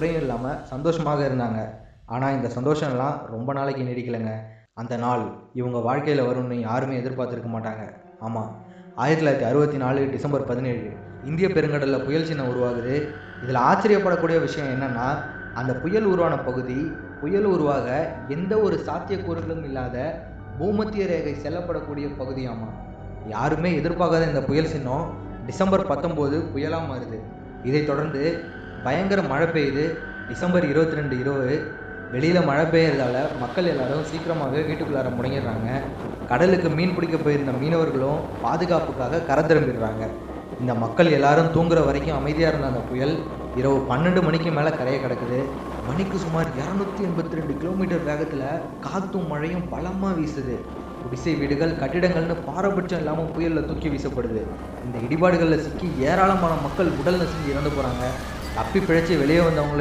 குறையும் இல்லாமல் சந்தோஷமாக இருந்தாங்க. ஆனால் இந்த சந்தோஷம்லாம் ரொம்ப நாளைக்கு நீடிக்கலைங்க. அந்த நாள் இவங்க வாழ்க்கையில் வரும்னு யாருமே எதிர்பார்த்துருக்க மாட்டாங்க. ஆமாம், 1964 டிசம்பர் 17 இந்திய பெருங்கடலில் புயல் சின்னம் உருவாகுது. இதில் ஆச்சரியப்படக்கூடிய விஷயம் என்னன்னா, அந்த புயல் உருவான பகுதி புயல் உருவாக எந்த ஒரு சாத்தியக்கூறுகளும் இல்லாத பூமத்திய ரேகை செல்லப்படக்கூடிய பகுதியாமா. யாருமே எதிர்பார்க்காத இந்த புயல் சின்னம் டிசம்பர் 19 புயலாக மாறுது. இதைத் தொடர்ந்து பயங்கர மழை பெய்யுது. டிசம்பர் 22 இரவு வெளியில் மழை பெய்யறதால மக்கள் எல்லாரும் சீக்கிரமாகவே வீட்டுக்குள்ளார முடங்கிடுறாங்க. கடலுக்கு மீன் பிடிக்க போயிருந்த மீனவர்களும் பாதுகாப்புக்காக கரை திரும்பிடுறாங்க. இந்த மக்கள் எல்லாரும் தூங்குற வரைக்கும் அமைதியாக இருந்த அந்த புயல் இரவு 12 மணிக்கு மேலே கரையை கிடக்குது. மணிக்கு சுமார் 282 கிலோமீட்டர் வேகத்தில் காற்றும் மழையும் பலமாக வீசுது. குடிசை வீடுகள், கட்டிடங்கள்னு பாரபட்சம் இல்லாமல் புயலில் தூக்கி வீசப்படுது. இந்த இடிபாடுகளில் சிக்கி ஏராளமான மக்கள் உடல் நசுங்கி இறந்து போகிறாங்க. தப்பி பிழைச்சி வெளியே வந்தவங்களை